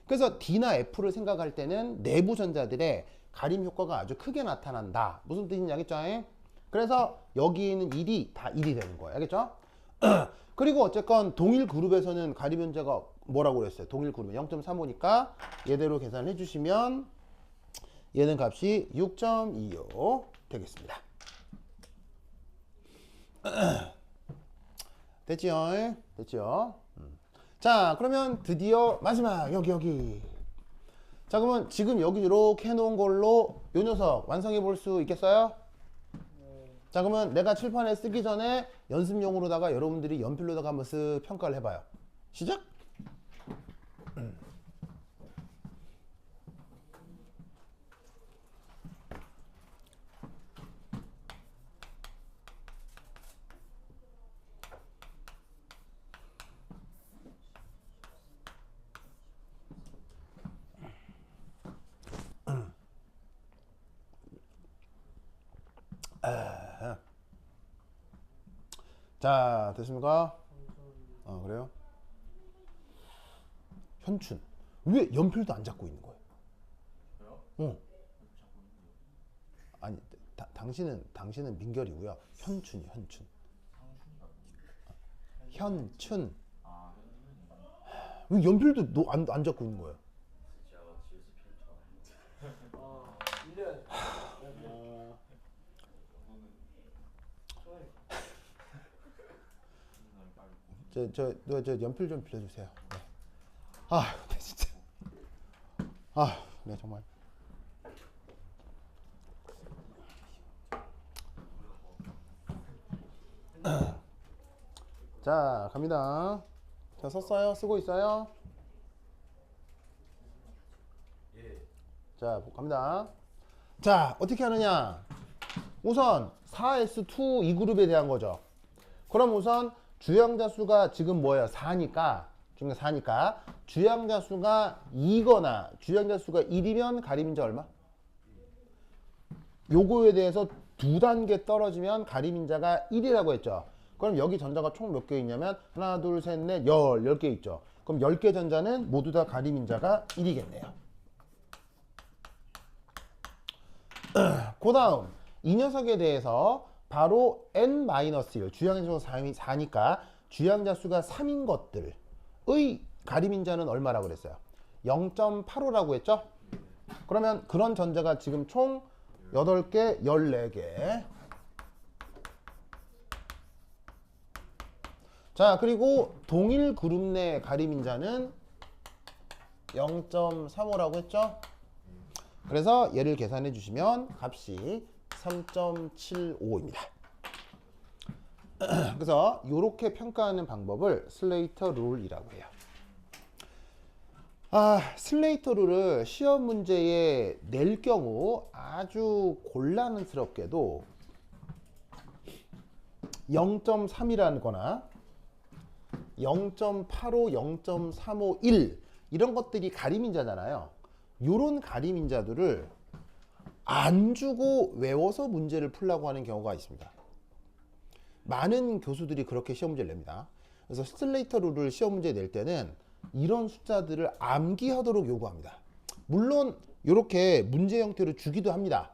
그래서 D나 F를 생각할 때는 내부 전자들의 가림 효과가 아주 크게 나타난다. 무슨 뜻인지 알겠죠? 그래서 여기 있는 1이 다 1이 되는 거예요. 알겠죠? 그리고 어쨌건 동일 그룹에서는 가림 현자가 뭐라고 그랬어요? 동일 그룹에 0.35니까 얘대로 계산해 주시면 얘는 값이 6.25 되겠습니다. 됐지요? 됐죠? 자, 그러면 드디어 마지막 여기. 자, 그러면 지금 여기 이렇게 해놓은 걸로 요 녀석 완성해 볼 수 있겠어요? 자, 그러면 내가 칠판에 쓰기 전에 연습용으로다가 여러분들이 연필로다가 한번 쓱 평가를 해봐요. 시작! 자, 됐습니까? 그래요? 현춘. 왜 연필도 안 잡고 있는 거예요? 저요? 아니, 당신은 민결이고요. 현춘이, 현춘. 현춘. 왜 연필도 안 잡고 있는 거예요? 진짜 지우스 편차. 1년. 저 연필 좀 빌려주세요. 네. 아, 네, 진짜. 아, 네 정말. 자, 갑니다. 자, 썼어요? 쓰고 있어요? 예. 자, 갑니다. 자, 어떻게 하느냐? 우선 4S2 이 그룹에 대한 거죠. 그럼 우선 주양자 수가 지금 뭐예요? 4니까 중에 4니까 주양자 수가 2거나 주양자 수가 1이면 가림인자 얼마? 요거에 대해서 두 단계 떨어지면 가림인자가 1이라고 했죠. 그럼 여기 전자가 총 몇 개 있냐면 하나, 둘, 셋, 넷, 10개 있죠. 그럼 10개 전자는 모두 다 가림인자가 1이겠네요. 그 다음 이 녀석에 대해서 바로 n-1 주양자 수가 4니까 주양자 수가 3인 것들의 가림인자는 얼마라고 그랬어요? 0.85라고 했죠? 그러면 그런 전자가 지금 총 8개, 14개. 자, 그리고 동일 그룹 내 가림인자는 0.35라고 했죠? 그래서 얘를 계산해 주시면 값이 3.75입니다. 그래서 이렇게 평가하는 방법을 슬레이터 룰이라고 해요. 슬레이터 룰을 시험 문제에 낼 경우 아주 곤란스럽게도 0.3이라는 거나 0.85, 0.351 이런 것들이 가림인자잖아요. 요런 가림인자들을 안 주고 외워서 문제를 풀라고 하는 경우가 있습니다. 많은 교수들이 그렇게 시험 문제를 냅니다. 그래서 슬레이터 룰을 시험 문제 낼 때는 이런 숫자들을 암기하도록 요구합니다. 물론 이렇게 문제 형태로 주기도 합니다.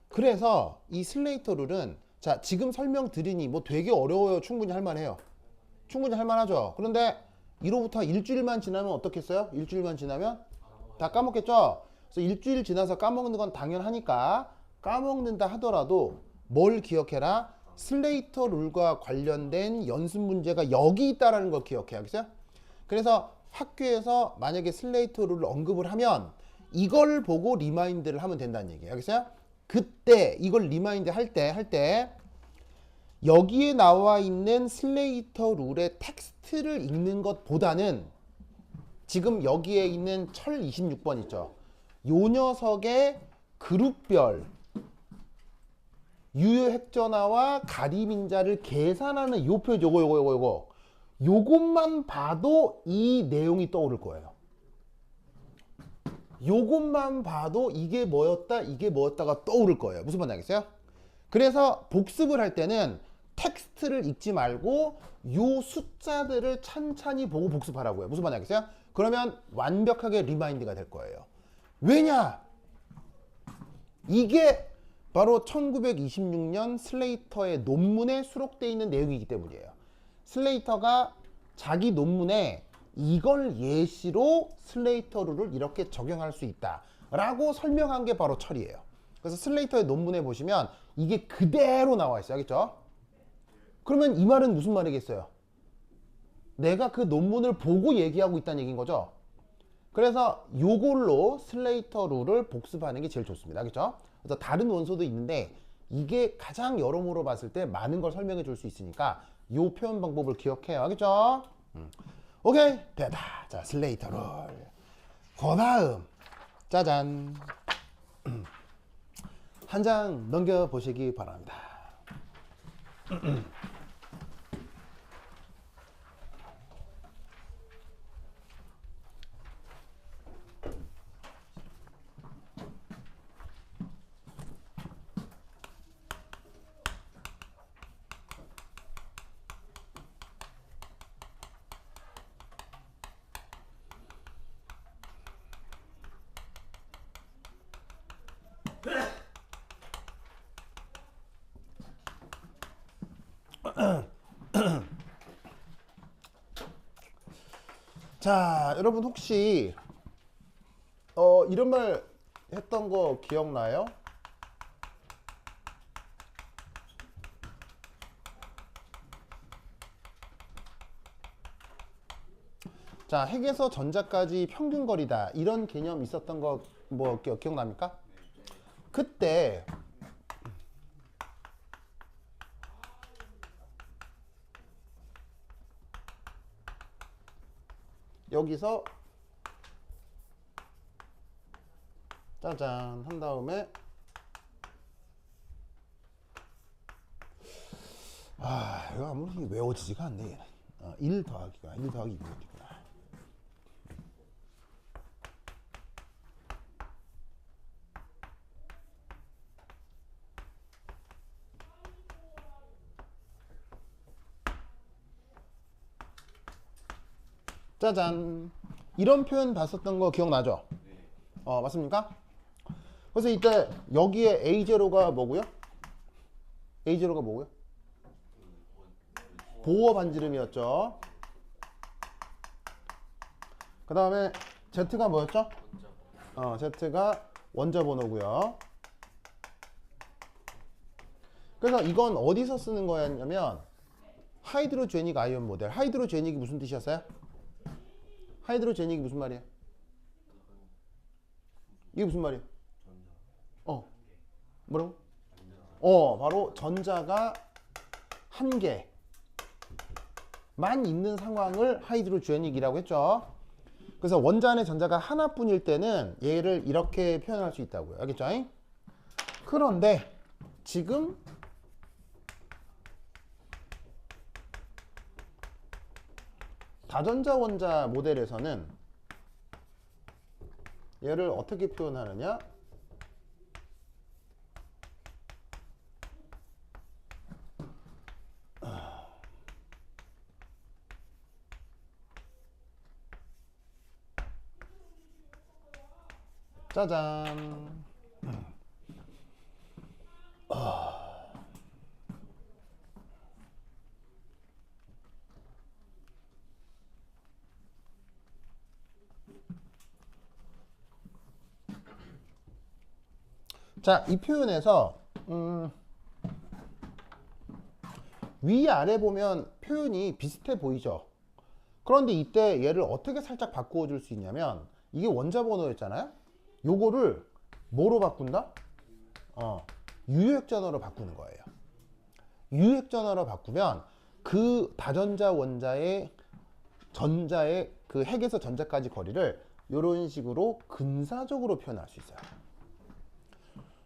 그래서 이 슬레이터 룰은 자 지금 설명드리니 뭐 되게 어려워요. 충분히 할만해요. 충분히 할만하죠. 그런데 1호부터 일주일만 지나면 어떻겠어요? 일주일만 지나면 다 까먹겠죠? 그래서 일주일 지나서 까먹는 건 당연하니까 까먹는다 하더라도 뭘 기억해라? 슬레이터 룰과 관련된 연습 문제가 여기 있다라는 걸 기억해야겠어요? 그래서 학교에서 만약에 슬레이터 룰을 언급을 하면 이걸 보고 리마인드를 하면 된다는 얘기예요. 알겠어요? 그때 이걸 리마인드 할 때 여기에 나와 있는 슬레이터 룰의 텍스트를 읽는 것보다는 지금 여기에 있는 철 26번 있죠. 요 녀석의 그룹별 유효핵전화와 가림인자를 계산하는 요 표현 요것만 봐도 이 내용이 떠오를 거예요. 요것만 봐도 이게 뭐였다가 떠오를 거예요. 무슨 말인지 알겠어요? 그래서 복습을 할 때는 텍스트를 읽지 말고 요 숫자들을 찬찬히 보고 복습하라고요. 무슨 말인지 알겠어요? 그러면 완벽하게 리마인드가 될 거예요. 왜냐? 이게 바로 1926년 슬레이터의 논문에 수록되어 있는 내용이기 때문이에요. 슬레이터가 자기 논문에 이걸 예시로 슬레이터 룰을 이렇게 적용할 수 있다 라고 설명한 게 바로 철이에요. 그래서 슬레이터의 논문에 보시면 이게 그대로 나와 있어요. 알겠죠? 그러면 이 말은 무슨 말이겠어요? 내가 그 논문을 보고 얘기하고 있다는 얘기인 거죠. 그래서 요걸로 슬레이터 룰을 복습하는 게 제일 좋습니다. 알겠죠? 그래서 다른 원소도 있는데 이게 가장 여러모로 봤을 때 많은 걸 설명해 줄 수 있으니까 요 표현 방법을 기억해요. 알겠죠? 오케이 됐다. 자 슬레이터 룰. 그 다음 짜잔 한 장 넘겨보시기 바랍니다. 자, 여러분 혹시 이런 말 했던 거 기억나요? 자, 핵에서 전자까지 평균 거리다. 이런 개념 있었던 거 뭐 기억납니까? 그때 여기서 짜잔 한 다음에 이거 아무리 외워지지가 않네 얘는. 1 더하기 2분이구나. 짜잔. 이런 표현 봤었던 거 기억나죠? 맞습니까? 그래서 이때 여기에 A0가 뭐고요? A0가 뭐고요? 보어 반지름이었죠. 그 다음에 Z가 뭐였죠? Z가 원자 번호고요. 그래서 이건 어디서 쓰는 거였냐면 하이드로제닉 아이온 모델. 하이드로제닉이 무슨 뜻이었어요? 하이드로제닉이 무슨 말이에요? 이게 무슨 말이에요? 뭐라고? 바로 전자가 한 개만 있는 상황을 하이드로제닉이라고 했죠. 그래서 원자 안에 전자가 하나뿐일 때는 얘를 이렇게 표현할 수 있다고요. 알겠죠? 그런데 지금 다전자 원자 모델에서는 얘를 어떻게 표현하느냐? 짜잔. 자, 이 표현에서 위아래 보면 표현이 비슷해 보이죠. 그런데 이때 얘를 어떻게 살짝 바꾸어 줄 수 있냐면 이게 원자 번호였잖아요. 요거를 뭐로 바꾼다? 유핵전화로 바꾸는 거예요. 유핵전화로 바꾸면 그 다전자 원자의 전자의 그 핵에서 전자까지 거리를 이런 식으로 근사적으로 표현할 수 있어요.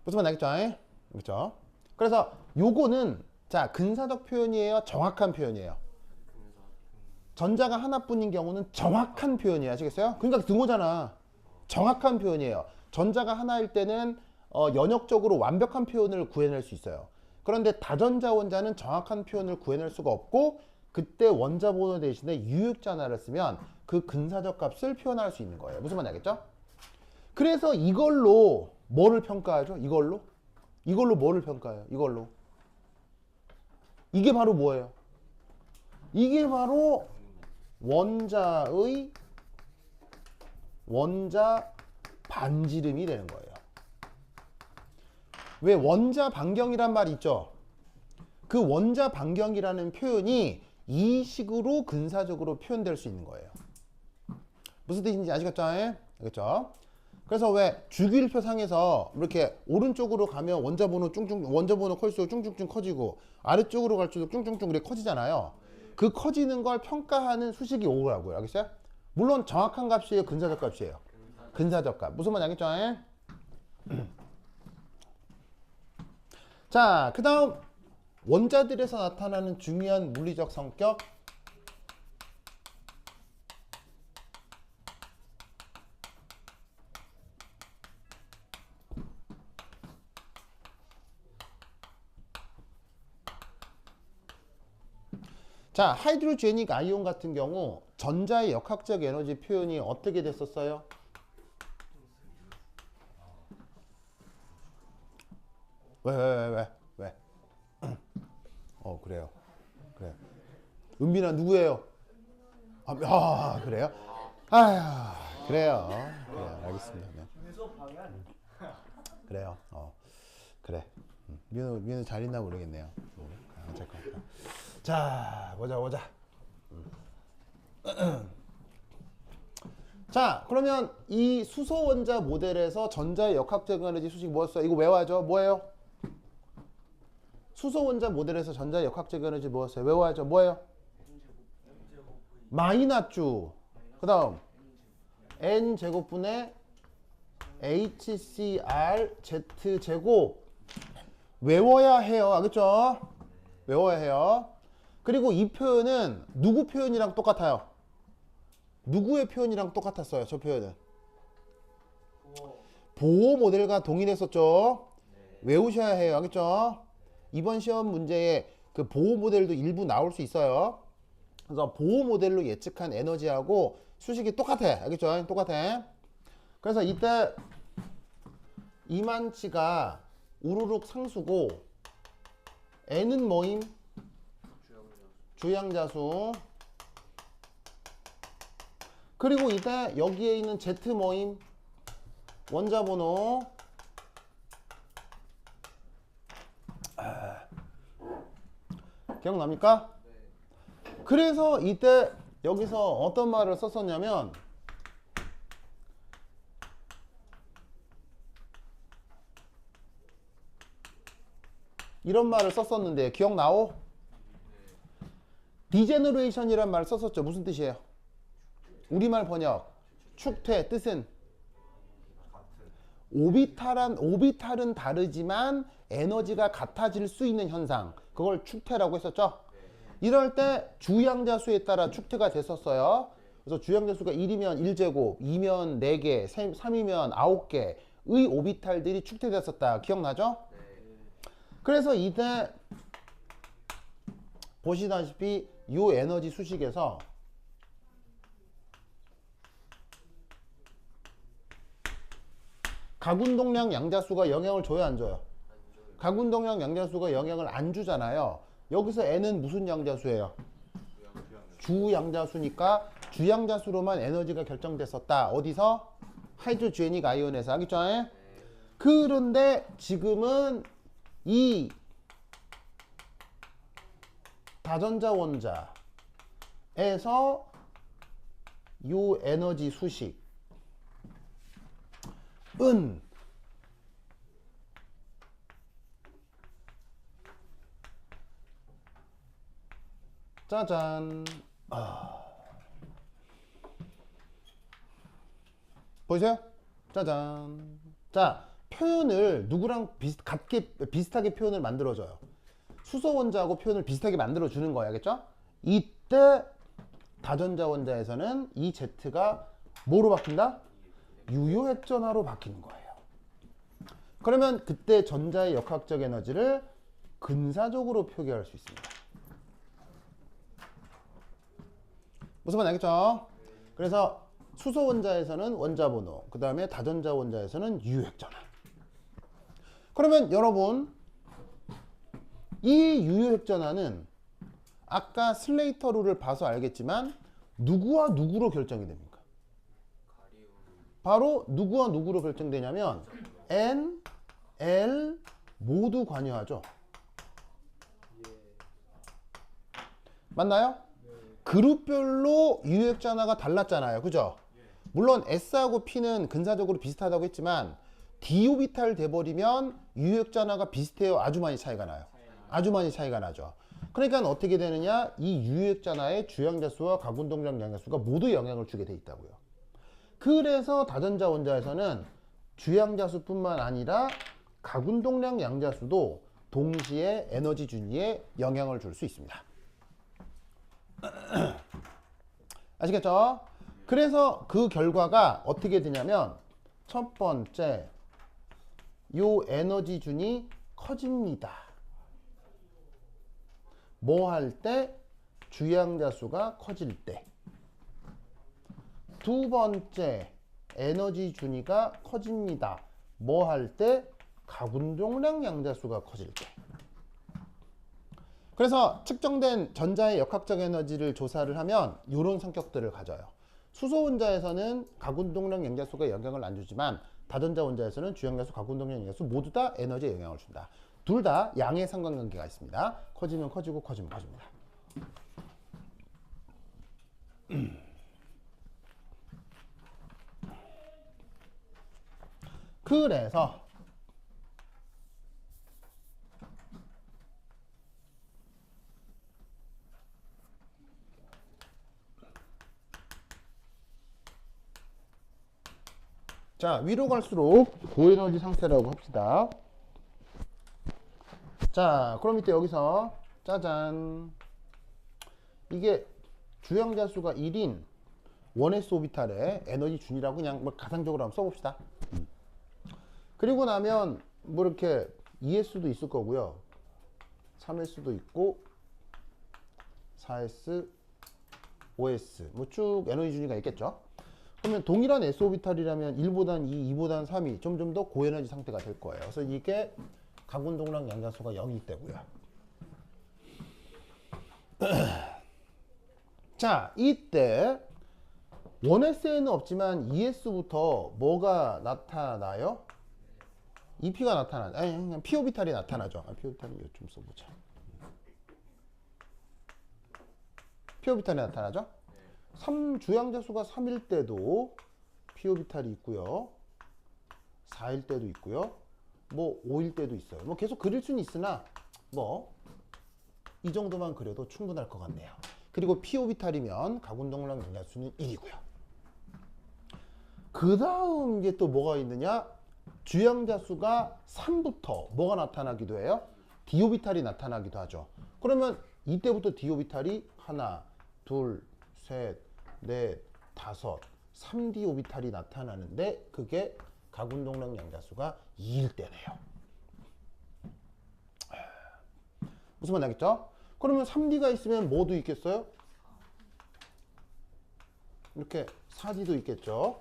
무슨 말 알겠죠? 그렇죠? 그래서 요거는 자 근사적 표현이에요, 정확한 표현이에요. 전자가 하나뿐인 경우는 정확한 표현이에요. 아시겠어요? 그러니까 등호잖아. 정확한 표현이에요. 전자가 하나일 때는 연역적으로 완벽한 표현을 구해낼 수 있어요. 그런데 다전자 원자는 정확한 표현을 구해낼 수가 없고 그때 원자 번호 대신에 유효전화를 쓰면 그 근사적 값을 표현할 수 있는 거예요. 무슨 말인지 알겠죠? 그래서 이걸로 뭐를 평가하죠? 이걸로 뭐를 평가해요? 이걸로. 이게 바로 뭐예요? 이게 바로 원자의 원자 반지름이 되는 거예요. 왜 원자 반경이란 말이 있죠? 그 원자 반경이라는 표현이 이 식으로 근사적으로 표현될 수 있는 거예요. 무슨 뜻인지 아시겠죠? 알겠죠? 그래서 왜 주기율표 상에서 이렇게 오른쪽으로 가면 원자 번호 커질수록 쭝쭝쭝 커지고 아래쪽으로 갈수록 쭝쭝쭝 이렇게 커지잖아요. 그 커지는 걸 평가하는 수식이 오라고요. 알겠어요? 물론 정확한 값이에요, 근사적 값이에요. 근사적 값. 무슨 말인지 알겠죠? 자, 그 다음 원자들에서 나타나는 중요한 물리적 성격. 자, 하이드로제닉 아이온 같은 경우 전자의 역학적 에너지 표현이 어떻게 됐었어요? 왜? 그래요. 그래. 은빈아 누구예요? 그래요? 아휴, 그래요. 그래요. 알겠습니다. 네. 수업 방해하네. 그래요. 그래. 민우 잘 있나 모르겠네요. 잘 것 같다. 자, 보자. 자, 그러면 이 수소 원자 모델에서 전자의 역학적 에너지 수식 뭐였어요? 이거 외워야죠. 뭐예요? 수소 원자 모델에서 전자의 역학적 에너지 뭐였어요? 외워야죠. 뭐예요? 마이너스. 그다음 n 제곱분의 HCR Z 제곱 외워야 해요. 알겠죠? 외워야 해요. 그리고 이 표현은 누구 표현이랑 똑같아요? 누구의 표현이랑 똑같았어요? 저 표현은 보호 모델과 동일했었죠. 외우셔야 해요. 알겠죠? 이번 시험 문제에 그 보호 모델도 일부 나올 수 있어요. 그래서 보호 모델로 예측한 에너지하고 수식이 똑같아. 알겠죠? 똑같아. 그래서 이때 이만치가 우르륵 상수고 n은 뭐임? 주양자수. 그리고 이때 여기에 있는 z 뭐임? 원자번호. 기억납니까? 그래서 이때 여기서 어떤 말을 썼었냐면 이런 말을 썼었는데 기억나오? 디제너레이션이란 말을 썼었죠. 무슨 뜻이에요? 우리말 번역 축퇴 뜻은 오비탈은 다르지만 에너지가 같아질 수 있는 현상, 그걸 축퇴라고 했었죠. 이럴 때 주양자수에 따라 축퇴가 됐었어요. 그래서 주양자수가 1이면 1제곱, 2면 4개, 3이면 9개의 오비탈들이 축퇴됐었다. 기억나죠? 그래서 이때 보시다시피 이 에너지 수식에서 가군동량 양자수가 영향을 줘요, 안 줘요? 가군동량 양자수가 영향을 안 주잖아요. 여기서 N은 무슨 양자수예요? 주양자수니까 주양자수로만 에너지가 결정됐었다. 어디서? 하이드로제닉 아이온에서. 알겠죠? 그런데 지금은 이 다전자 원자에서 요 에너지 수식은 짜잔. 보이세요? 짜잔. 자, 표현을 누구랑 비슷하게 표현을 만들어줘요. 수소 원자하고 표현을 비슷하게 만들어주는 거예요. 알겠죠? 이때 다전자 원자에서는 이 Z가 뭐로 바뀐다? 유효핵전화로 바뀌는 거예요. 그러면 그때 전자의 역학적 에너지를 근사적으로 표기할 수 있습니다. 무슨 말 알겠죠? 그래서 수소 원자에서는 원자번호, 그 다음에 다전자 원자에서는 유효핵전화. 그러면 여러분, 이 유효핵전화는 아까 슬레이터 룰을 봐서 알겠지만 누구와 누구로 결정이 됩니까? 바로 누구와 누구로 결정되냐면 N, L 모두 관여하죠. 맞나요? 그룹별로 유효핵전화가 달랐잖아요. 그죠? 물론 S하고 P는 근사적으로 비슷하다고 했지만 D오비탈 돼버리면 유효핵전화가 비슷해요. 아주 많이 차이가 나요. 아주 많이 차이가 나죠. 그러니까 어떻게 되느냐? 이 유효핵전화의 주양자수와 가군동량 양자수가 모두 영향을 주게 돼 있다고요. 그래서 다전자 원자에서는 주양자수뿐만 아니라 가군동량 양자수도 동시에 에너지 준위에 영향을 줄 수 있습니다. 아시겠죠? 그래서 그 결과가 어떻게 되냐면 첫 번째, 요 에너지 준이 커집니다. 뭐 할 때? 주양자수가 커질 때. 두 번째, 에너지 준위가 커집니다. 뭐 할 때? 가군동량 양자수가 커질 때. 그래서 측정된 전자의 역학적 에너지를 조사를 하면 이런 성격들을 가져요. 수소 원자에서는 각운동량 양자수가 영향을 안 주지만 다전자 원자에서는 주양자수, 각운동량 양자수 모두 다 에너지에 영향을 준다. 둘 다 양의 상관관계가 있습니다. 커지면 커지고 커지면 커집니다. 그래서 자, 위로 갈수록 고에너지 상태라고 합시다. 자, 그럼 이때 여기서 짜잔, 이게 주양자수가 1인 1s 오비탈의 에너지 준이라고 그냥 뭐 가상적으로 한번 써봅시다. 그리고 나면 뭐 이렇게 2s도 있을 거고요, 3s도 있고 4s, 5s 뭐 쭉 에너지 준위가 있겠죠. 그러면 동일한 s 오비탈이라면 1보단 2, 2보단 3이 점점 더 고에너지 상태가 될 거예요. 그래서 이게 각운동량 양자수가 0이기 때문에. 자, 이때 1S에는 없지만 2S부터 뭐가 나타나요? EP가 나타나죠. 아니, 그냥 P 오비탈이 나타나죠. P 오비탈은 이거 좀 써보자. P 오비탈이 나타나죠. 주양자수가 3일 때도 P 오비탈이 있고요, 4일 때도 있고요, 뭐 5일 때도 있어요. 뭐 계속 그릴 수는 있으나 뭐 이 정도만 그려도 충분할 것 같네요. 그리고 P 오비탈이면 각운동량 양자수는 1이고요. 그 다음 이제 또 뭐가 있느냐? 주양자수가 3부터 뭐가 나타나기도 해요? D 오비탈이 나타나기도 하죠. 그러면 이때부터 D 오비탈이 하나, 둘, 셋, 넷, 다섯, 3D 오비탈이 나타나는데 그게 각운동량 양자수가 2일 때네요. 무슨 말 나겠죠? 그러면 3D가 있으면 뭐도 있겠어요? 이렇게 4D도 있겠죠.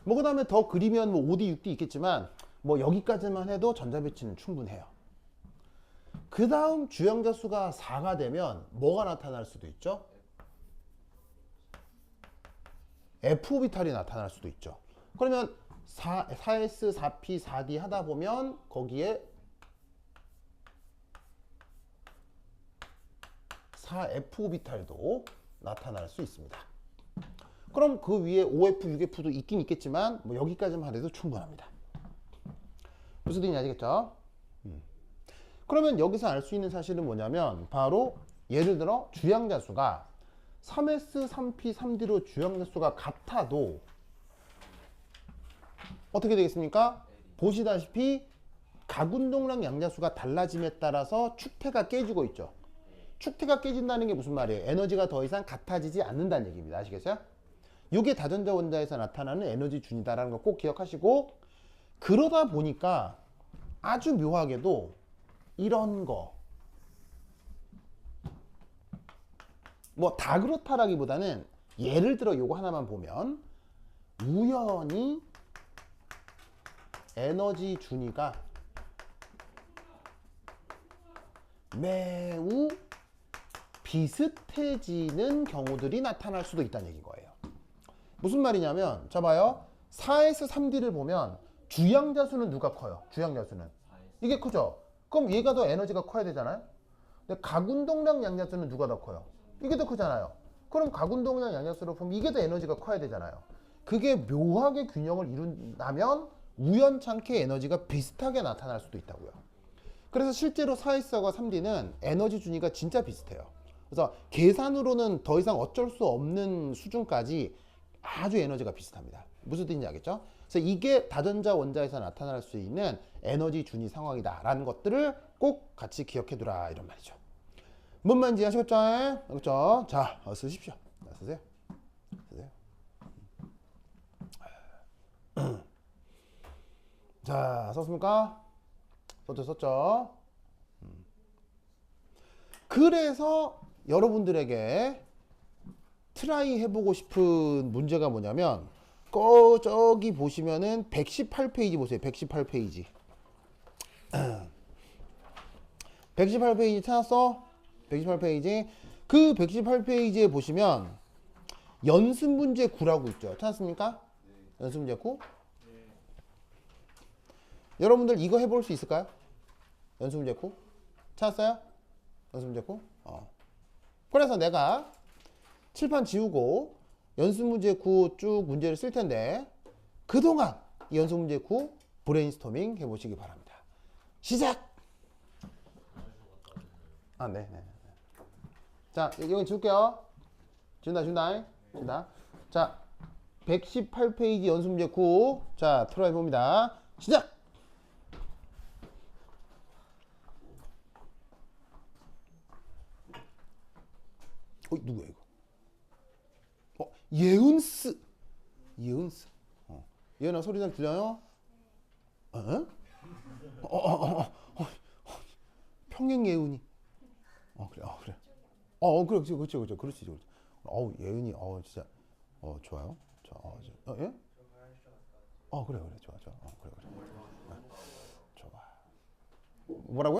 뭐 그 다음에 더 그리면 뭐 5D, 6D 있겠지만 뭐 여기까지만 해도 전자배치는 충분해요. 그 다음 주양자수가 4가 되면 뭐가 나타날 수도 있죠? F 오비탈이 나타날 수도 있죠. 그러면 4S, 4P, 4D 하다 보면 거기에 4F 오비탈도 나타날 수 있습니다. 그럼 그 위에 5F, 6F도 있긴 있겠지만 뭐 여기까지만 해도 충분합니다. 무슨 뜻인지 아시겠죠? 그러면 여기서 알 수 있는 사실은 뭐냐면 바로 예를 들어 주양자수가 3S, 3P, 3D로 주양자수가 같아도 어떻게 되겠습니까? 보시다시피 각운동량 양자수가 달라짐에 따라서 축태가 깨지고 있죠. 축태가 깨진다는 게 무슨 말이에요? 에너지가 더 이상 같아지지 않는다는 얘기입니다. 아시겠어요? 이게 다전자 원자에서 나타나는 에너지 준이다라는 거 꼭 기억하시고, 그러다 보니까 아주 묘하게도 이런 거 뭐 다 그렇다라기보다는 예를 들어 요거 하나만 보면 우연히 에너지 준위가 매우 비슷해지는 경우들이 나타날 수도 있다는 얘기인 거예요. 무슨 말이냐면 자 봐요. 4S 3D를 보면 주양자수는 누가 커요? 주양자수는 이게 크죠? 그럼 얘가 더 에너지가 커야 되잖아요. 근데 각운동량 양자수는 누가 더 커요? 이게 더 크잖아요. 그럼 각운동량 양자수로 보면 이게 더 에너지가 커야 되잖아요. 그게 묘하게 균형을 이룬다면 우연찮게 에너지가 비슷하게 나타날 수도 있다고요. 그래서 실제로 4S와 3D는 에너지 준위가 진짜 비슷해요. 그래서 계산으로는 더 이상 어쩔 수 없는 수준까지 아주 에너지가 비슷합니다. 무슨 뜻인지 알겠죠? 그래서 이게 다전자 원자에서 나타날 수 있는 에너지 준위 상황이다 라는 것들을 꼭 같이 기억해 두라 이런 말이죠. 뭔 말인지 아시겠죠? 그렇죠? 자, 쓰십시오. 쓰세요. 쓰세요. 자, 썼습니까? 썼죠? 그래서 여러분들에게 트라이 해보고 싶은 문제가 뭐냐면 저기 보시면은 118페이지 보세요. 118페이지 118페이지 찾았어? 118페이지 그 118페이지에 보시면 연습 문제 9라고 있죠. 찾았습니까? 연습 문제 9. 여러분들 이거 해볼 수 있을까요? 연습 문제 9. 찾았어요? 연습 문제 9. 그래서 내가 칠판 지우고 연습 문제 9 쭉 문제를 쓸 텐데 그동안 이 연습 문제 9 브레인스토밍 해보시기 바랍니다. 시작! 네. 자, 여기 지울게요. 지운다. 자, 118페이지 연습 문제 9. 자, 틀어해 봅니다. 시작! 누구야 이거? 예은스. 예은아 소리 잘 들려요? 평행 예은이. 그래. 그래. 그렇지. 예은이, 진짜, 좋아요. 예? 그래. 좋아. 그래. 좋아. 뭐라고요?